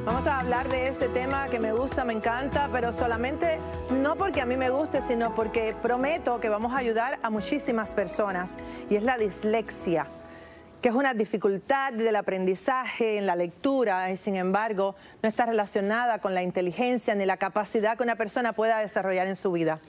Vamos a hablar de este tema que me gusta, me encanta, pero solamente no porque a mí me guste, sino porque prometo que vamos a ayudar a muchísimas personas, y es la dislexia, que es una dificultad del aprendizaje en la lectura y sin embargo no está relacionada con la inteligencia ni la capacidad que una persona pueda desarrollar en su vida.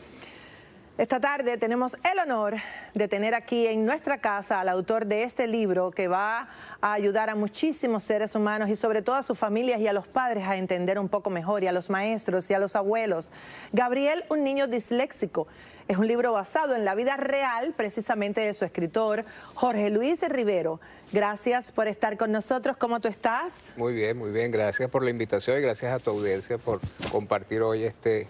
Esta tarde tenemos el honor de tener aquí en nuestra casa al autor de este libro que va a ayudar a muchísimos seres humanos y sobre todo a sus familias y a los padres a entender un poco mejor, y a los maestros y a los abuelos. Gabriel, un niño disléxico. Es un libro basado en la vida real, precisamente de su escritor, Jorge Luis Rivero. Gracias por estar con nosotros. ¿Cómo tú estás? Muy bien. Gracias por la invitación y gracias a tu audiencia por compartir hoy este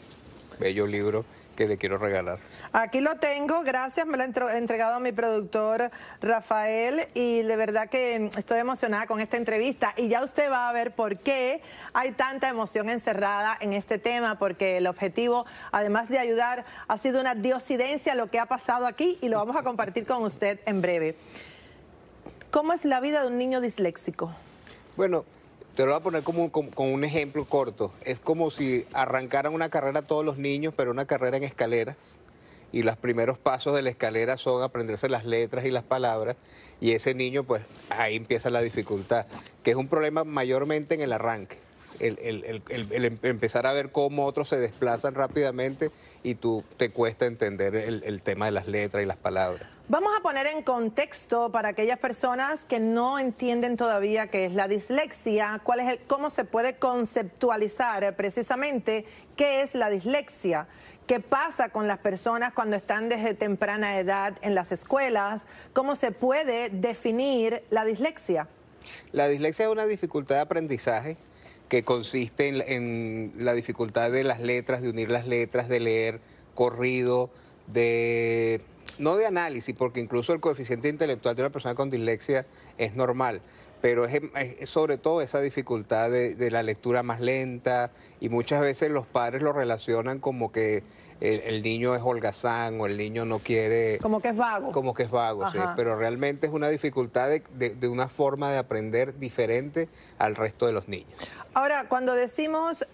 bello libro que le quiero regalar. Aquí lo tengo, gracias, me lo ha entregado a mi productor Rafael, y de verdad que estoy emocionada con esta entrevista, y ya usted va a ver por qué hay tanta emoción encerrada en este tema, porque el objetivo, además de ayudar, ha sido una diosidencia lo que ha pasado aquí, y lo vamos a compartir con usted en breve. ¿Cómo es la vida de un niño disléxico? Bueno, te lo voy a poner como un ejemplo corto. Es como si arrancaran una carrera todos los niños, pero una carrera en escaleras. Y los primeros pasos de la escalera son aprenderse las letras y las palabras. Y ese niño, pues, ahí empieza la dificultad, que es un problema mayormente en el arranque. El empezar a ver cómo otros se desplazan rápidamente y tú te cuesta entender el tema de las letras y las palabras. Vamos a poner en contexto para aquellas personas que no entienden todavía qué es la dislexia, cómo se puede conceptualizar precisamente qué es la dislexia, qué pasa con las personas cuando están desde temprana edad en las escuelas, cómo se puede definir la dislexia. La dislexia es una dificultad de aprendizaje que consiste en la dificultad de las letras, de unir las letras, de leer corrido, no de análisis, porque incluso el coeficiente intelectual de una persona con dislexia es normal, pero es sobre todo esa dificultad de la lectura más lenta, y muchas veces los padres lo relacionan como que el niño es holgazán o el niño no quiere... Como que es vago. Como que es vago, sí, pero realmente es una dificultad de una forma de aprender diferente al resto de los niños. Ahora, cuando decimos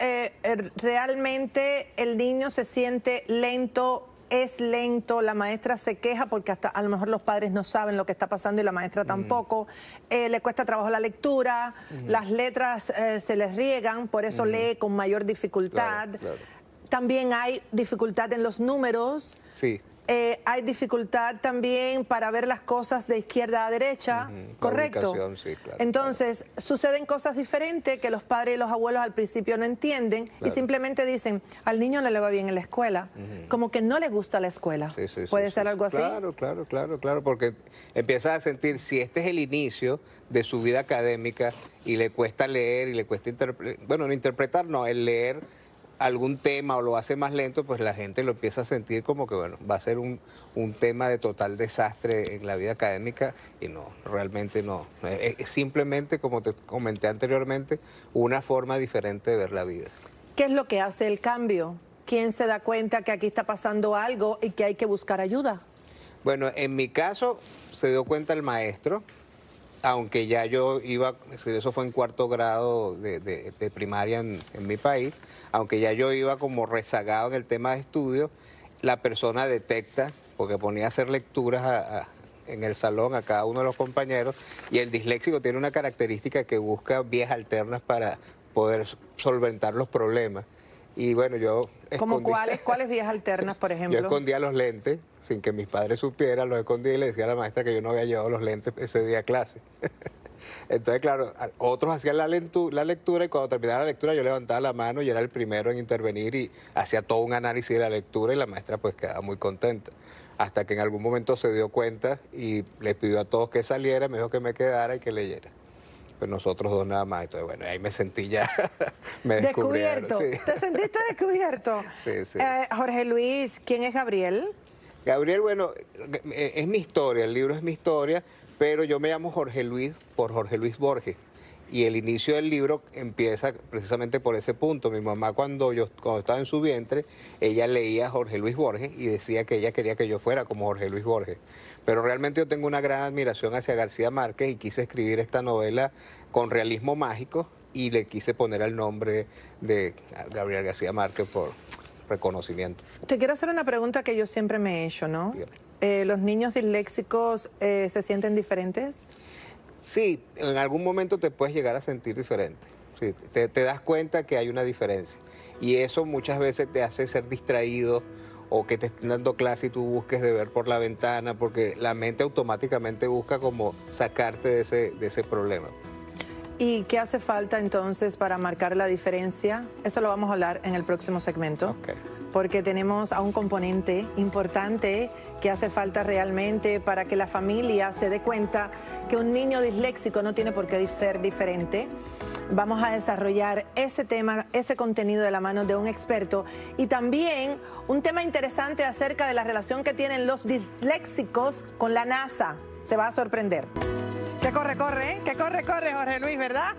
realmente el niño se siente lento, es lento, la maestra se queja porque hasta a lo mejor los padres no saben lo que está pasando y la maestra tampoco, le cuesta trabajo la lectura, las letras se les riegan, por eso lee con mayor dificultad. Claro. También hay dificultad en los números. Sí. Hay dificultad también para ver las cosas de izquierda a derecha, ¿correcto? Sí, claro, Entonces, suceden cosas diferentes que los padres y los abuelos al principio no entienden, y simplemente dicen, al niño no le va bien en la escuela, como que no le gusta la escuela. ¿Puede ser algo así? Claro, porque empieza a sentir, si este es el inicio de su vida académica y le cuesta leer y le cuesta el leer algún tema o lo hace más lento, pues la gente lo empieza a sentir como que, bueno, va a ser un tema de total desastre en la vida académica, y no, realmente no. Es simplemente, como te comenté anteriormente, una forma diferente de ver la vida. ¿Qué es lo que hace el cambio? ¿Quién se da cuenta que aquí está pasando algo y que hay que buscar ayuda? Bueno, en mi caso se dio cuenta el maestro, aunque ya yo iba, eso fue en cuarto grado de primaria en mi país, aunque ya yo iba como rezagado en el tema de estudio, la persona detecta, porque ponía a hacer lecturas en el salón a cada uno de los compañeros, y el disléxico tiene una característica que busca vías alternas para poder solventar los problemas. Y bueno, yo ¿Cómo cuáles vías alternas, por ejemplo? Yo escondía los lentes, sin que mis padres supieran, los escondía y le decía a la maestra que yo no había llevado los lentes ese día a clase. Entonces, claro, otros hacían la lectura, y cuando terminaba la lectura yo levantaba la mano y era el primero en intervenir y hacía todo un análisis de la lectura, y la maestra pues quedaba muy contenta. Hasta que en algún momento se dio cuenta y le pidió a todos que saliera, me dijo que me quedara y que leyera. Pues nosotros dos nada más. Entonces, bueno, ahí me sentí ya, me descubierto. Sí. ¿Te sentiste descubierto? Sí. Jorge Luis, ¿quién es Gabriel? Gabriel, bueno, es mi historia, el libro es mi historia, pero yo me llamo Jorge Luis por Jorge Luis Borges. Y el inicio del libro empieza precisamente por ese punto. Mi mamá, cuando estaba en su vientre, ella leía Jorge Luis Borges y decía que ella quería que yo fuera como Jorge Luis Borges. Pero realmente yo tengo una gran admiración hacia García Márquez y quise escribir esta novela con realismo mágico, y le quise poner el nombre de Gabriel García Márquez por reconocimiento. Te quiero hacer una pregunta que yo siempre me he hecho, ¿no? ¿Los niños disléxicos se sienten diferentes? Sí, en algún momento te puedes llegar a sentir diferente. Sí, te das cuenta que hay una diferencia. Y eso muchas veces te hace ser distraído o que te estén dando clase y tú busques de ver por la ventana, porque la mente automáticamente busca como sacarte de ese problema. ¿Y qué hace falta entonces para marcar la diferencia? Eso lo vamos a hablar en el próximo segmento. Okay. Porque tenemos a un componente importante que hace falta realmente para que la familia se dé cuenta que un niño disléxico no tiene por qué ser diferente. Vamos a desarrollar ese tema, ese contenido de la mano de un experto y también un tema interesante acerca de la relación que tienen los disléxicos con la NASA. Se va a sorprender. Que corre, Jorge Luis, ¿verdad?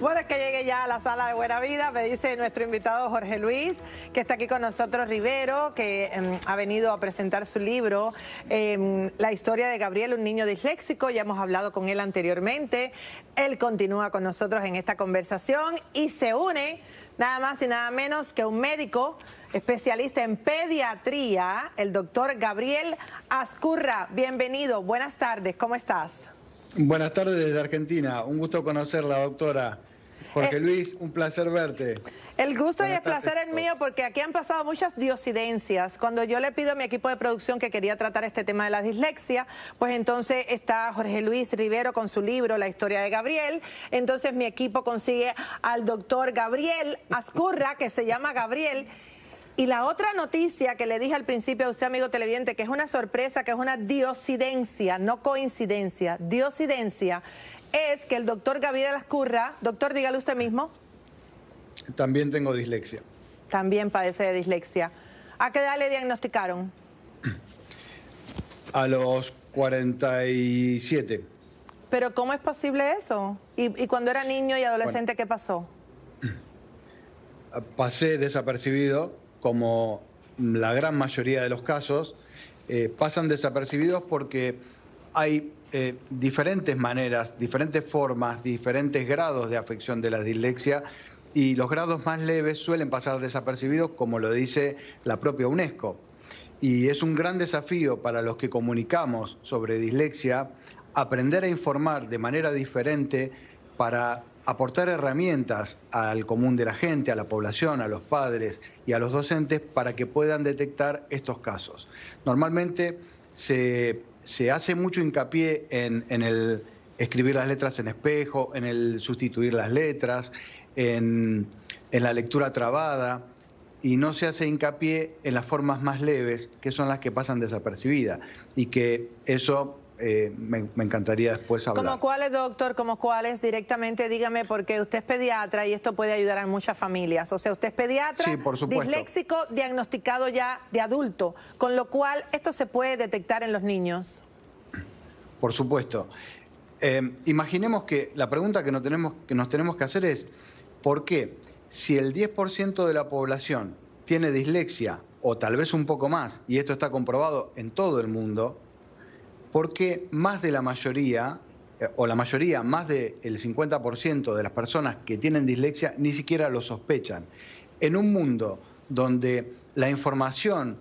Bueno, es que llegué ya a la sala de Buena Vida, me dice nuestro invitado Jorge Luis, que está aquí con nosotros, Rivero, que ha venido a presentar su libro, La historia de Gabriel, un niño disléxico. Ya hemos hablado con él anteriormente. Él continúa con nosotros en esta conversación y se une nada más y nada menos que un médico especialista en pediatría, el doctor Gabriel Azcurra. Bienvenido, buenas tardes, ¿cómo estás? Buenas tardes desde Argentina, un gusto conocerla, doctora. Jorge Luis, un placer verte. El gusto y el placer es mío porque aquí han pasado muchas diosidencias. Cuando yo le pido a mi equipo de producción que quería tratar este tema de la dislexia, pues entonces está Jorge Luis Rivero con su libro La historia de Gabriel. Entonces mi equipo consigue al doctor Gabriel Azcurra, que se llama Gabriel. Y la otra noticia que le dije al principio a usted, amigo televidente, que es una sorpresa, que es una diosidencia, no coincidencia, diosidencia, es que el doctor Gabriel Azcurra, doctor, dígale usted mismo. También tengo dislexia. También padece de dislexia. ¿A qué edad le diagnosticaron? A los 47. ¿Pero cómo es posible eso? ¿Y cuando era niño y adolescente, bueno, qué pasó? Pasé desapercibido, como la gran mayoría de los casos, pasan desapercibidos porque hay diferentes maneras, diferentes formas, diferentes grados de afección de la dislexia, y los grados más leves suelen pasar desapercibidos, como lo dice la propia UNESCO. Y es un gran desafío para los que comunicamos sobre dislexia aprender a informar de manera diferente para aportar herramientas al común de la gente, a la población, a los padres y a los docentes para que puedan detectar estos casos. Normalmente se hace mucho hincapié en el escribir las letras en espejo, en el sustituir las letras, en la lectura trabada, y no se hace hincapié en las formas más leves, que son las que pasan desapercibidas, y que eso me encantaría después hablar. ¿Como cuáles, doctor? ¿Como cuáles? Directamente dígame, porque usted es pediatra y esto puede ayudar a muchas familias. O sea, usted es pediatra, sí, por supuesto, disléxico, diagnosticado ya de adulto, con lo cual esto se puede detectar en los niños. Por supuesto. Imaginemos que la pregunta que nos tenemos que hacer es, ¿por qué? Si el 10% de la población tiene dislexia, o tal vez un poco más, y esto está comprobado en todo el mundo, ¿por qué más de la mayoría, o la mayoría, más del 50% de las personas que tienen dislexia ni siquiera lo sospechan? En un mundo donde la información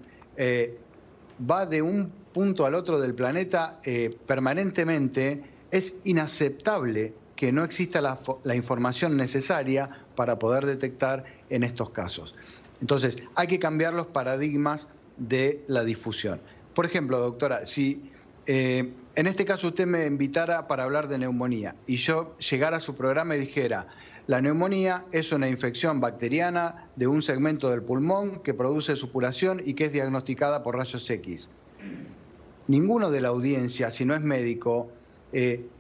va de un punto al otro del planeta permanentemente, es inaceptable que no exista la información necesaria para poder detectar en estos casos. Entonces, hay que cambiar los paradigmas de la difusión. Por ejemplo, doctora, si en este caso usted me invitara para hablar de neumonía y yo llegara a su programa y dijera: la neumonía es una infección bacteriana de un segmento del pulmón que produce supuración y que es diagnosticada por rayos X. Ninguno de la audiencia, si no es médico,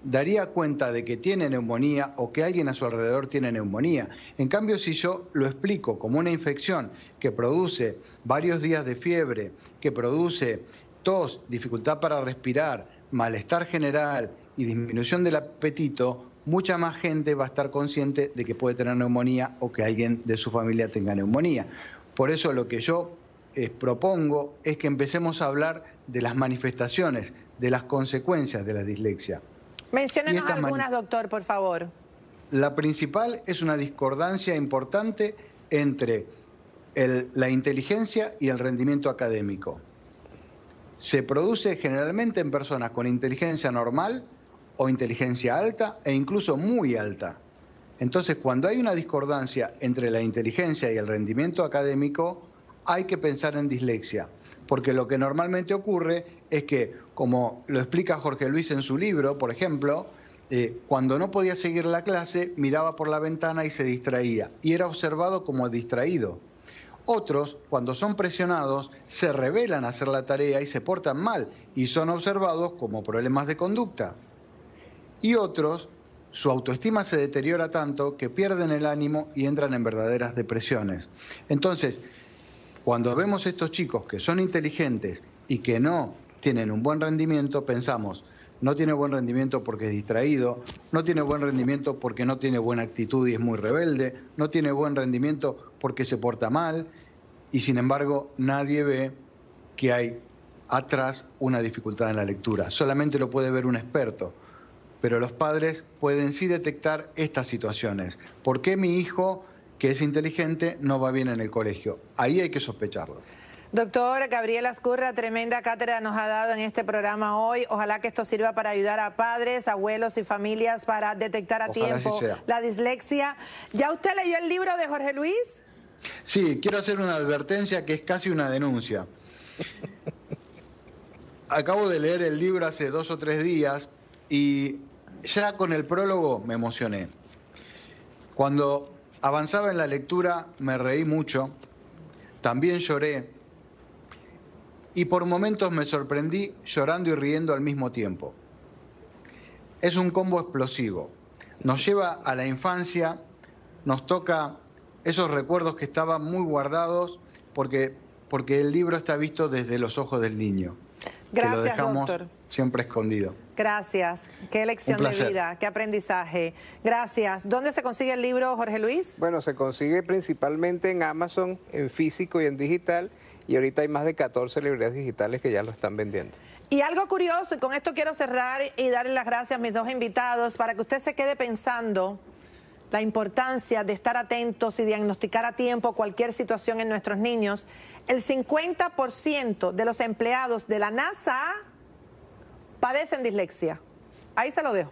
daría cuenta de que tiene neumonía o que alguien a su alrededor tiene neumonía. En cambio, si yo lo explico como una infección que produce varios días de fiebre, que produce tos, dificultad para respirar, malestar general y disminución del apetito, mucha más gente va a estar consciente de que puede tener neumonía o que alguien de su familia tenga neumonía. Por eso lo que yo propongo es que empecemos a hablar de las manifestaciones, de las consecuencias de la dislexia. Menciónenos algunas, doctor, por favor. La principal es una discordancia importante entre la inteligencia y el rendimiento académico. Se produce generalmente en personas con inteligencia normal o inteligencia alta e incluso muy alta. Entonces, cuando hay una discordancia entre la inteligencia y el rendimiento académico, hay que pensar en dislexia, porque lo que normalmente ocurre es que, como lo explica Jorge Luis en su libro, por ejemplo, cuando no podía seguir la clase, miraba por la ventana y se distraía, y era observado como distraído. Otros, cuando son presionados, se rebelan a hacer la tarea y se portan mal, y son observados como problemas de conducta. Y otros, su autoestima se deteriora tanto que pierden el ánimo y entran en verdaderas depresiones. Entonces, cuando vemos estos chicos que son inteligentes y que no tienen un buen rendimiento, pensamos, no tiene buen rendimiento porque es distraído, no tiene buen rendimiento porque no tiene buena actitud y es muy rebelde, no tiene buen rendimiento porque se porta mal, y sin embargo nadie ve que hay atrás una dificultad en la lectura. Solamente lo puede ver un experto, pero los padres pueden sí detectar estas situaciones. ¿Por qué mi hijo, que es inteligente, no va bien en el colegio? Ahí hay que sospecharlo. Doctor Gabriel Azcurra, tremenda cátedra nos ha dado en este programa hoy. Ojalá que esto sirva para ayudar a padres, abuelos y familias para detectar a tiempo la dislexia. ¿Ya usted leyó el libro de Jorge Luis? Sí, quiero hacer una advertencia que es casi una denuncia. Acabo de leer el libro hace 2 o 3 días y ya con el prólogo me emocioné. Cuando avanzaba en la lectura me reí mucho, también lloré. Y por momentos me sorprendí llorando y riendo al mismo tiempo. Es un combo explosivo. Nos lleva a la infancia, nos toca esos recuerdos que estaban muy guardados porque el libro está visto desde los ojos del niño. Gracias, que lo dejamos doctor. Siempre escondido. Gracias. Qué lección de vida, qué aprendizaje. Gracias. ¿Dónde se consigue el libro, Jorge Luis? Bueno, se consigue principalmente en Amazon, en físico y en digital, y ahorita hay más de 14 librerías digitales que ya lo están vendiendo. Y algo curioso, y con esto quiero cerrar y darle las gracias a mis 2 invitados, para que usted se quede pensando la importancia de estar atentos y diagnosticar a tiempo cualquier situación en nuestros niños. El 50% de los empleados de la NASA padecen dislexia. Ahí se lo dejo.